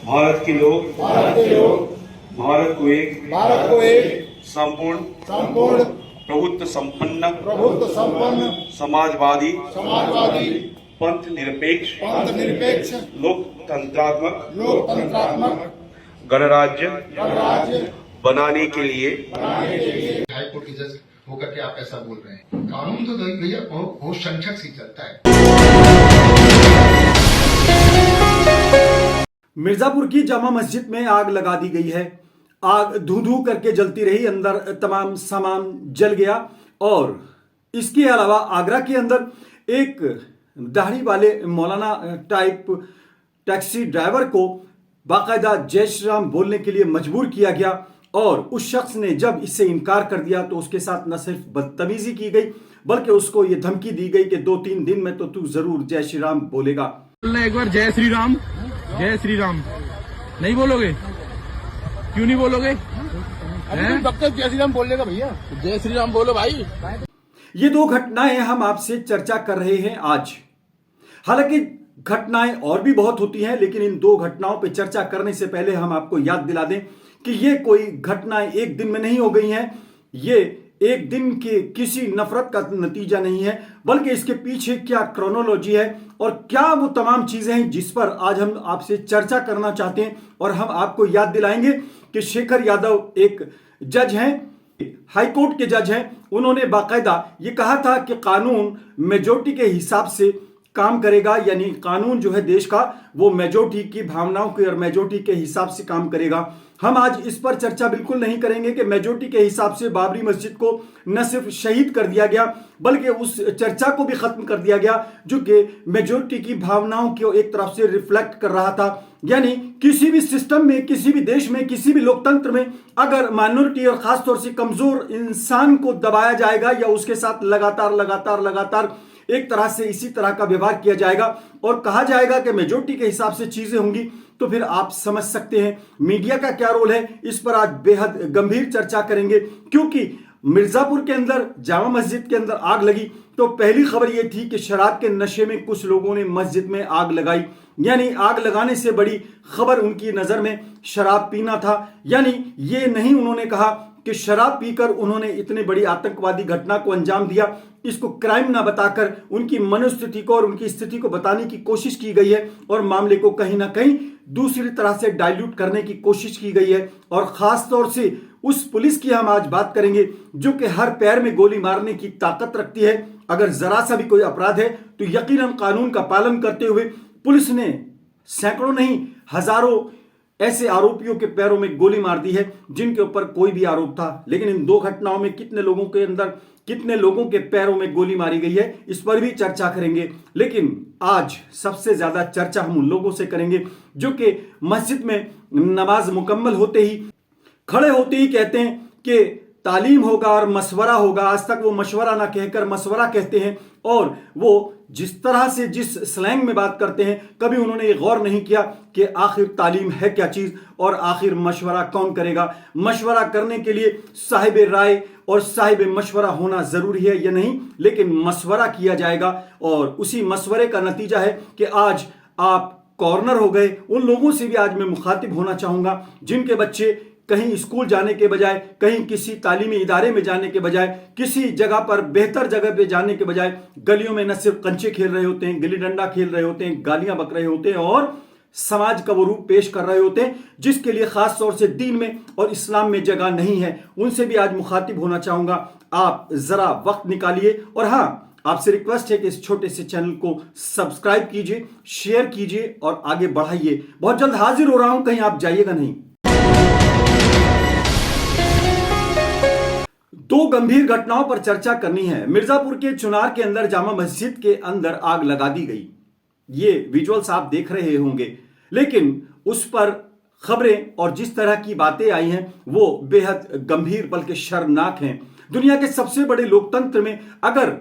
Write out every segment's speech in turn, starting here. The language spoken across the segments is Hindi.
भारत के लोग भारत को एक संपूर्ण प्रभुत्व संपन्न समाजवादी पंथ निरपेक्ष लोकतंत्रात्मक गणराज्य बनाने के लिए हाई कोर्ट के जज होकर के आप ऐसा बोल रहे हैं। कानून तो भैया बहुत संक्षक से चलता है। मिर्जापुर की जामा मस्जिद में आग लगा दी गई है। आग धू धू करके जलती रही, अंदर तमाम सामान जल गया। और इसके अलावा आगरा के अंदर एक दाढ़ी वाले मौलाना टाइप टैक्सी ड्राइवर को बाकायदा जय श्री राम बोलने के लिए मजबूर किया गया। और उस शख्स ने जब इससे इनकार कर दिया तो उसके साथ न सिर्फ बदतमीजी की गई बल्कि उसको ये धमकी दी गई कि 2-3 दिन में तो तू जरूर जय श्री राम बोलेगा। एक बार जय श्री राम नहीं बोलोगे? क्यों नहीं बोलोगे? जय श्री राम बोलने का भैया, जय श्री राम बोलो भाई। ये दो घटनाएं हम आपसे चर्चा कर रहे हैं आज। हालांकि घटनाएं और भी बहुत होती हैं, लेकिन इन दो घटनाओं पर चर्चा करने से पहले हम आपको याद दिला दें कि ये कोई घटनाएं एक दिन में नहीं हो गई हैं। ये एक दिन के किसी नफरत का नतीजा नहीं है, बल्कि इसके पीछे क्या क्रोनोलॉजी है और क्या वो तमाम चीजें हैं जिस पर आज हम आपसे चर्चा करना चाहते हैं। और हम आपको याद दिलाएंगे कि शेखर यादव एक जज हैं, हाई कोर्ट के जज हैं। उन्होंने बाकायदा ये कहा था कि कानून मेजोरिटी के हिसाब से काम करेगा, यानी कानून जो है देश का वो मेजोरिटी की भावनाओं के और मेजोरिटी के हिसाब से काम करेगा। हम आज इस पर चर्चा बिल्कुल नहीं करेंगे कि मेजोरिटी के हिसाब से बाबरी मस्जिद को न सिर्फ शहीद कर दिया गया बल्कि उस चर्चा को भी खत्म कर दिया गया जो कि मेजोरिटी की भावनाओं को एक तरफ से रिफ्लेक्ट कर रहा था। यानी किसी भी सिस्टम में, किसी भी देश में, किसी भी लोकतंत्र में अगर माइनॉरिटी और खासतौर से कमजोर इंसान को दबाया जाएगा या उसके साथ लगातार एक तरह से इसी तरह का व्यवहार किया जाएगा और कहा जाएगा कि मेजोरिटी के हिसाब से चीजें होंगी, तो फिर आप समझ सकते हैं मीडिया का क्या रोल है। इस पर आज बेहद गंभीर चर्चा करेंगे, क्योंकि मिर्जापुर के अंदर जामा मस्जिद के अंदर आग लगी तो पहली खबर यह थी कि शराब के नशे में कुछ लोगों ने मस्जिद में आग लगाई। यानी आग लगाने से बड़ी खबर उनकी नजर में शराब पीना था। यानी ये नहीं उन्होंने कहा कि शराब पीकर उन्होंने इतनी बड़ी आतंकवादी घटना को अंजाम दिया। इसको क्राइम ना बताकर उनकी मनोस्थिति को और उनकी स्थिति को बताने की कोशिश की गई है और मामले को कहीं ना कहीं दूसरी तरह से डाइल्यूट करने की कोशिश की गई है। और खास तौर से उस पुलिस की हम आज बात करेंगे जो कि हर पैर में गोली मारने की ताकत रखती है। अगर जरा सा भी कोई अपराध है तो यकीनन कानून का पालन करते हुए पुलिस ने सैकड़ों नहीं हजारों ऐसे आरोपियों के पैरों में गोली मार दी है जिनके ऊपर कोई भी आरोप था। लेकिन इन दो घटनाओं में कितने लोगों के अंदर, कितने लोगों के पैरों में गोली मारी गई है, इस पर भी चर्चा करेंगे। लेकिन आज सबसे ज्यादा चर्चा हम उन लोगों से करेंगे जो कि मस्जिद में नमाज मुकम्मल होते ही, खड़े होते ही कहते हैं कि तालीम होगा और मशवरा होगा। आज तक वो मशवरा ना कहकर मशवरा कहते हैं और वो जिस तरह से जिस स्लैंग में बात करते हैं, कभी उन्होंने ये गौर नहीं किया कि आखिर तालीम है क्या चीज और आखिर मशवरा कौन करेगा। मशवरा करने के लिए साहिब राय और साहिब मशवरा होना जरूरी है या नहीं, लेकिन मशवरा किया जाएगा और उसी मशवरे का नतीजा है कि आज आप कॉर्नर हो गए। उन लोगों से भी आज मैं मुखातिब होना चाहूंगा जिनके बच्चे कहीं स्कूल जाने के बजाय, कहीं किसी तालीमी इदारे में जाने के बजाय, किसी जगह पर बेहतर जगह पे जाने के बजाय गलियों में न सिर्फ कंचे खेल रहे होते हैं, गिल्ली डंडा खेल रहे होते हैं, गालियां बक रहे होते हैं और समाज का वो रूप पेश कर रहे होते हैं जिसके लिए खास तौर से दीन में और इस्लाम में जगह नहीं है। उनसे भी आज मुखातिब होना चाहूंगा। आप जरा वक्त निकालिए और हाँ, आपसे रिक्वेस्ट है कि इस छोटे से चैनल को सब्सक्राइब कीजिए, शेयर कीजिए और आगे बढ़ाइए। बहुत जल्द हाजिर हो रहा हूं, कहीं आप जाइएगा नहीं। दो गंभीर घटनाओं पर चर्चा करनी है। मिर्जापुर के चुनार के अंदर जामा मस्जिद के अंदर आग लगा दी गई। ये विजुअल्स आप देख रहे होंगे, लेकिन उस पर खबरें और जिस तरह की बातें आई हैं वो बेहद गंभीर बल्कि शर्मनाक हैं। दुनिया के सबसे बड़े लोकतंत्र में अगर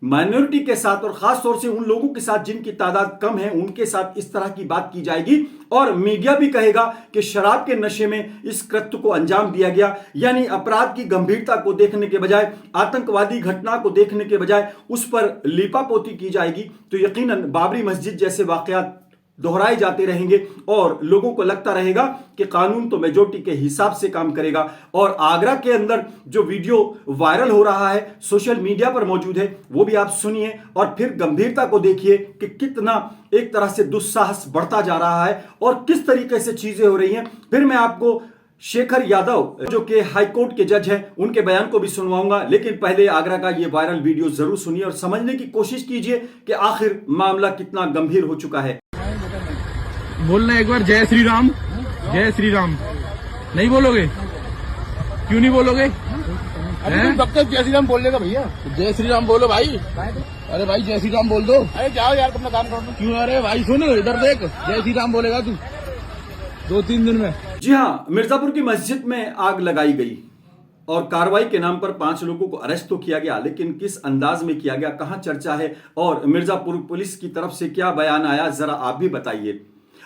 माइनॉरिटी के साथ और खास तौर से उन लोगों के साथ जिनकी तादाद कम है उनके साथ इस तरह की बात की जाएगी और मीडिया भी कहेगा कि शराब के नशे में इस कृत्य को अंजाम दिया गया, यानी अपराध की गंभीरता को देखने के बजाय, आतंकवादी घटना को देखने के बजाय उस पर लीपापोती की जाएगी, तो यकीनन बाबरी मस्जिद जैसे वाकयात दोहराए जाते रहेंगे और लोगों को लगता रहेगा कि कानून तो मेजॉरिटी के हिसाब से काम करेगा। और आगरा के अंदर जो वीडियो वायरल हो रहा है, सोशल मीडिया पर मौजूद है, वो भी आप सुनिए और फिर गंभीरता को देखिए कि कितना एक तरह से दुस्साहस बढ़ता जा रहा है और किस तरीके से चीजें हो रही हैं। फिर मैं आपको शेखर यादव जो कि हाई कोर्ट के जज हैं, उनके बयान को भी सुनवाऊंगा, लेकिन पहले आगरा का ये वायरल वीडियो जरूर सुनिए और समझने की कोशिश कीजिए कि आखिर मामला कितना गंभीर हो चुका है। बोलना एक बार जय श्री राम। जय श्री राम नहीं बोलोगे? क्यों नहीं बोलोगे? हैं? तब तक जय श्री राम बोल लेगा भैया। जय श्री राम बोलो भाई। अरे भाई जय श्री राम बोल दो। अरे जाओ यार, अपना काम करो। क्यों? अरे भाई सुन, इधर देख, जय श्री राम बोलेगा तू 2-3 दिन में। जी हां, मिर्जापुर की मस्जिद में आग लगाई गई और कार्रवाई के नाम पर 5 लोगों को अरेस्ट तो किया गया, लेकिन किस अंदाज में किया गया, कहां चर्चा है और मिर्जापुर पुलिस की तरफ से क्या बयान आया, जरा आप भी बताइए।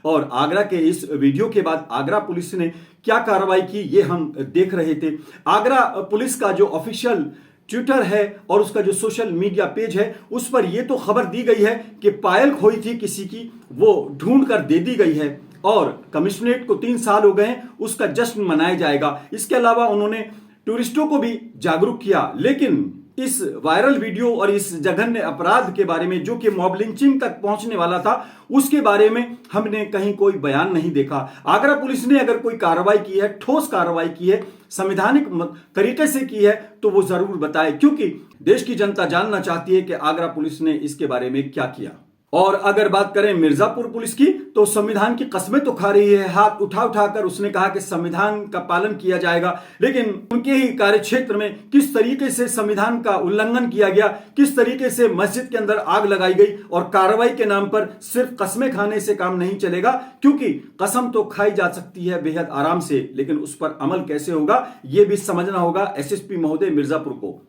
और आगरा के इस वीडियो के बाद आगरा पुलिस ने क्या कार्रवाई की, ये हम देख रहे थे। आगरा पुलिस का जो ऑफिशियल ट्विटर है और उसका जो सोशल मीडिया पेज है, उस पर यह तो खबर दी गई है कि पायल खोई थी किसी की, वो ढूंढ कर दे दी गई है और कमिश्नरेट को 3 साल हो गए हैं, उसका जश्न मनाया जाएगा। इसके अलावा उन्होंने टूरिस्टों को भी जागरूक किया, लेकिन इस वायरल वीडियो और इस जघन्य अपराध के बारे में जो कि मॉब लिंचिंग तक पहुंचने वाला था, उसके बारे में हमने कहीं कोई बयान नहीं देखा। आगरा पुलिस ने अगर कोई कार्रवाई की है, ठोस कार्रवाई की है, संवैधानिक तरीके से की है, तो वो जरूर बताए, क्योंकि देश की जनता जानना चाहती है कि आगरा पुलिस ने इसके बारे में क्या किया। और अगर बात करें मिर्जापुर पुलिस की, तो संविधान की कस्में तो खा रही है, हाथ उठा उठाकर उसने कहा कि संविधान का पालन किया जाएगा, लेकिन उनके ही कार्यक्षेत्र में किस तरीके से संविधान का उल्लंघन किया गया, किस तरीके से मस्जिद के अंदर आग लगाई गई और कार्रवाई के नाम पर सिर्फ कस्में खाने से काम नहीं चलेगा, क्योंकि कसम तो खाई जा सकती है बेहद आराम से, लेकिन उस पर अमल कैसे होगा ये भी समझना होगा एसएसपी महोदय मिर्जापुर को।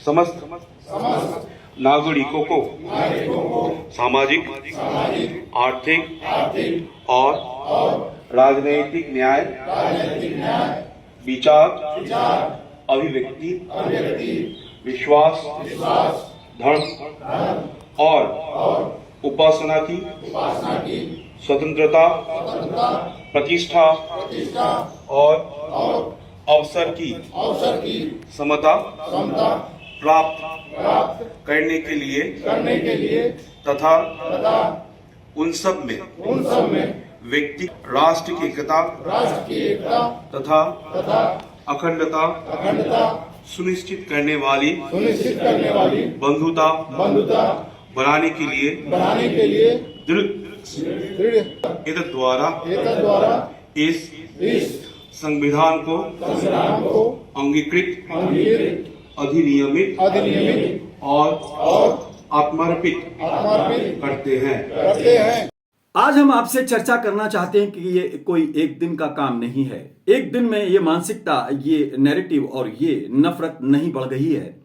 समस्त नागरिकों को सामाजिक, आर्थिक और राजनीतिक न्याय, विचार, अभिव्यक्ति, विश्वास, धर्म और उपासना की स्वतंत्रता, प्रतिष्ठा और अवसर की समता प्राप्त करने के लिए तथा उन सब में व्यक्ति राष्ट्र की एकता तथा अखंडता सुनिश्चित करने वाली बंधुता बनाने के लिए दृढ़ द्वारा इस संविधान को अंगीकृत, अधिनियमित और आत्मर्पित करते हैं। आज हम आपसे चर्चा करना चाहते हैं कि ये कोई एक दिन का काम नहीं है। एक दिन में ये मानसिकता, ये नैरेटिव और ये नफरत नहीं बढ़ गई है।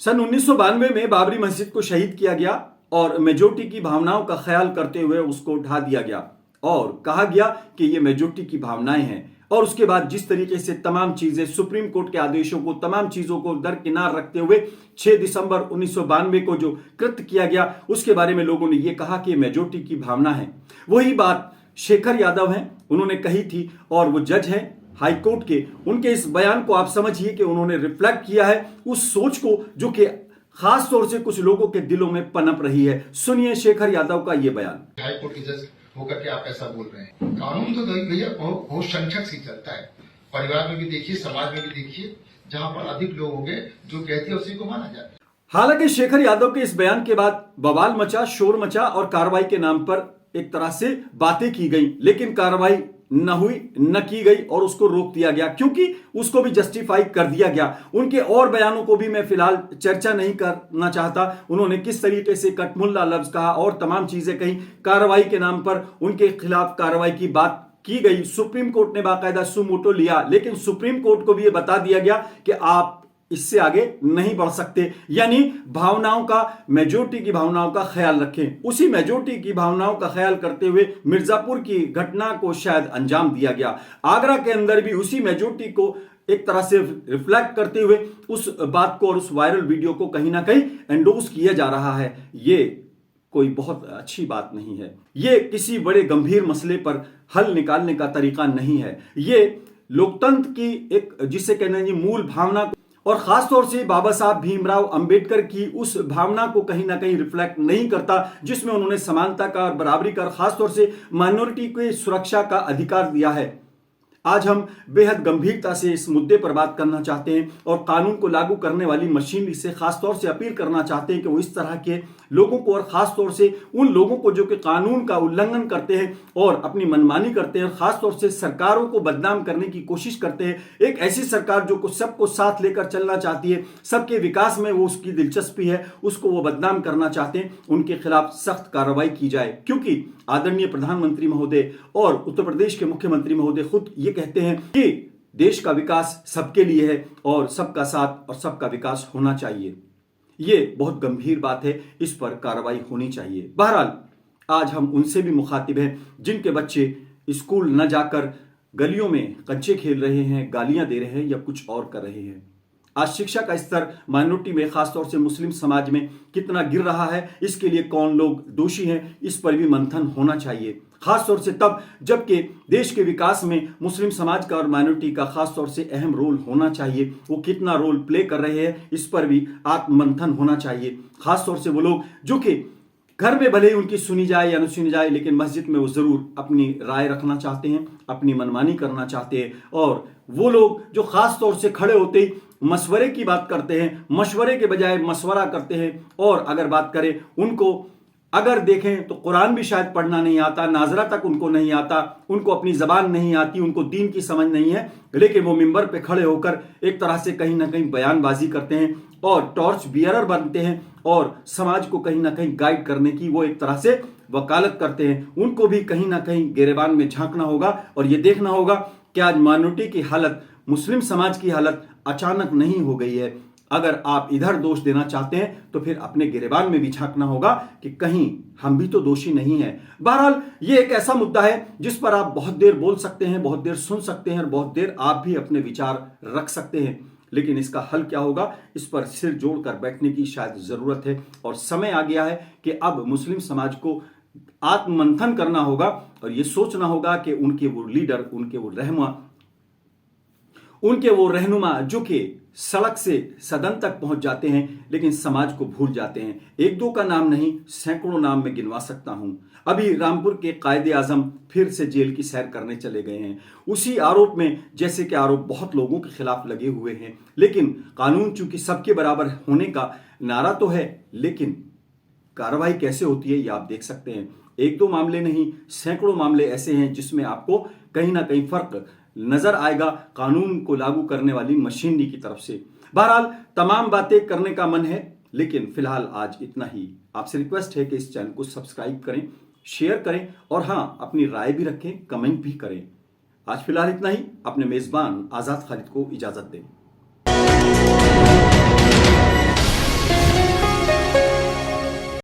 सन 1992 में बाबरी मस्जिद को शहीद किया गया और मेजॉरिटी की भावनाओं का ख्याल करते हुए उसको ढा दिया गया और कहा गया कि ये मेजॉरिटी की भावनाएं हैं। और उसके बाद जिस तरीके से तमाम चीजें, सुप्रीम कोर्ट के आदेशों को, तमाम चीजों को दरकिनार रखते हुए 6 दिसंबर 1992 को जो कृत्य किया गया, उसके बारे में लोगों ने यह कहा कि मेजॉरिटी की भावना है। वही बात शेखर यादव हैं, उन्होंने कही थी और वो जज हैं हाई कोर्ट के। उनके इस बयान को आप समझिए कि उन्होंने रिफ्लेक्ट किया है उस सोच को जो कि खास तौर से कुछ लोगों के दिलों में पनप रही है। सुनिए शेखर यादव का ये बयान। हाई कोर्ट के जज होकर के आप ऐसा बोल रहे हैं। कानून तो भैया बहुत संरक्षक से चलता है। परिवार में भी देखिए, समाज में भी देखिए, जहां पर अधिक लोग होंगे जो कहते हैं उसी को माना जाता है। हालांकि शेखर यादव के इस बयान के बाद बवाल मचा, शोर मचा और कार्रवाई के नाम पर एक तरह से बातें की गई, लेकिन कार्रवाई न हुई, न की गई और उसको रोक दिया गया, क्योंकि उसको भी जस्टिफाई कर दिया गया। उनके और बयानों को भी मैं फिलहाल चर्चा नहीं करना चाहता। उन्होंने किस तरीके से कटमुल्ला लफ्ज कहा और तमाम चीजें कही, कार्रवाई के नाम पर उनके खिलाफ कार्रवाई की बात की गई। सुप्रीम कोर्ट ने बाकायदा सुमोटो लिया, लेकिन सुप्रीम कोर्ट को भी यह बता दिया गया कि आप इससे आगे नहीं बढ़ सकते, यानी भावनाओं का, मेजॉरिटी की भावनाओं का ख्याल रखें। उसी मेजॉरिटी की भावनाओं का ख्याल करते हुए मिर्जापुर की घटना को शायद अंजाम दिया गया। आगरा के अंदर भी उसी मेजॉरिटी को एक तरह से रिफ्लेक्ट करते हुए उस बात को और उस वायरल वीडियो को कहीं ना कहीं एंडोर्स किया जा रहा है। ये कोई बहुत अच्छी बात नहीं है। ये किसी बड़े गंभीर मसले पर हल निकालने का तरीका नहीं है। ये लोकतंत्र की एक जिसे कहना है मूल भावना और खासतौर से बाबा साहब भीमराव अंबेडकर की उस भावना को कहीं ना कहीं रिफ्लेक्ट नहीं करता, जिसमें उन्होंने समानता का और बराबरी का, खासतौर से माइनॉरिटी की सुरक्षा का अधिकार दिया है। आज हम बेहद गंभीरता से इस मुद्दे पर बात करना चाहते हैं और कानून को लागू करने वाली मशीनरी से खासतौर से अपील करना चाहते हैं कि वो इस तरह के लोगों को और खासतौर से उन लोगों को जो कि कानून का उल्लंघन करते हैं और अपनी मनमानी करते हैं, खासतौर से सरकारों को बदनाम करने की कोशिश करते हैं, एक ऐसी सरकार जो सबको साथ लेकर चलना चाहती है, सबके विकास में वो उसकी दिलचस्पी है, उसको वो बदनाम करना चाहते हैं, उनके खिलाफ सख्त कार्रवाई की जाए। क्योंकि आदरणीय प्रधानमंत्री महोदय और उत्तर प्रदेश के मुख्यमंत्री महोदय खुद ये कहते हैं कि देश का विकास सबके लिए है और सबका साथ और सबका विकास होना चाहिए। ये बहुत गंभीर बात है, इस पर कार्रवाई होनी चाहिए। बहरहाल आज हम उनसे भी मुखातिब हैं जिनके बच्चे स्कूल न जाकर गलियों में कंचे खेल रहे हैं, गालियां दे रहे हैं या कुछ और कर रहे हैं। आज शिक्षा का स्तर माइनॉरिटी में, खासतौर से मुस्लिम समाज में कितना गिर रहा है, इसके लिए कौन लोग दोषी हैं, इस पर भी मंथन होना चाहिए। खासतौर से तब जबकि देश के विकास में मुस्लिम समाज का और माइनॉरिटी का खासतौर से अहम रोल होना चाहिए। वो कितना रोल प्ले कर रहे हैं, इस पर भी आत्ममंथन होना चाहिए। खासतौर से वो लोग जो कि घर में भले ही उनकी सुनी जाए या न सुनी जाए, लेकिन मस्जिद में वो जरूर अपनी राय रखना चाहते हैं, अपनी मनमानी करना चाहते हैं। और वो लोग जो खास तौर से खड़े होते ही मशवरे की बात करते हैं, मशवरे के बजाय मशवरा करते हैं। और अगर बात करें उनको अगर देखें तो कुरान भी शायद पढ़ना नहीं आता, नाजरा तक उनको नहीं आता, उनको अपनी जबान नहीं आती, उनको दीन की समझ नहीं है, लेकिन वो मिंबर पे खड़े होकर एक तरह से कहीं ना कहीं बयानबाजी करते हैं और टॉर्च बियरर बनते हैं और समाज को कहीं ना कहीं गाइड करने की वो एक तरह से वकालत करते हैं। उनको भी कहीं ना कहीं गिरेबान में झांकना होगा और ये देखना होगा कि आज माइनॉरिटी की हालत, मुस्लिम समाज की हालत अचानक नहीं हो गई है। अगर आप इधर दोष देना चाहते हैं तो फिर अपने गिरेबान में भी झांकना होगा कि कहीं हम भी तो दोषी नहीं हैं। बहरहाल ये एक ऐसा मुद्दा है जिस पर आप बहुत देर बोल सकते हैं, बहुत देर सुन सकते हैं और बहुत देर आप भी अपने विचार रख सकते हैं, लेकिन इसका हल क्या होगा, इस पर सिर जोड़कर बैठने की शायद जरूरत है। और समय आ गया है कि अब मुस्लिम समाज को आत्ममंथन करना होगा और ये सोचना होगा कि उनके वो लीडर, उनके वो रहनुमा जो कि सड़क से सदन तक पहुंच जाते हैं लेकिन समाज को भूल जाते हैं। एक दो का नाम नहीं, सैकड़ों नाम में गिनवा सकता हूं। अभी रामपुर के कायदे आजम फिर से जेल की सैर करने चले गए हैं, उसी आरोप में जैसे कि आरोप बहुत लोगों के खिलाफ लगे हुए हैं। लेकिन कानून चूंकि सबके बराबर होने का नारा तो है, लेकिन कार्रवाई कैसे होती है ये आप देख सकते हैं। एक दो मामले नहीं, सैकड़ों मामले ऐसे हैं जिसमें आपको कहीं ना कहीं फर्क नजर आएगा कानून को लागू करने वाली मशीनरी की तरफ से। बहरहाल तमाम बातें करने का मन है, लेकिन फिलहाल आज इतना ही। आपसे रिक्वेस्ट है कि इस चैनल को सब्सक्राइब करें, शेयर करें और हाँ, अपनी राय भी रखें, कमेंट भी करें। आज फिलहाल इतना ही। अपने मेजबान आजाद खालिद को इजाजत दें।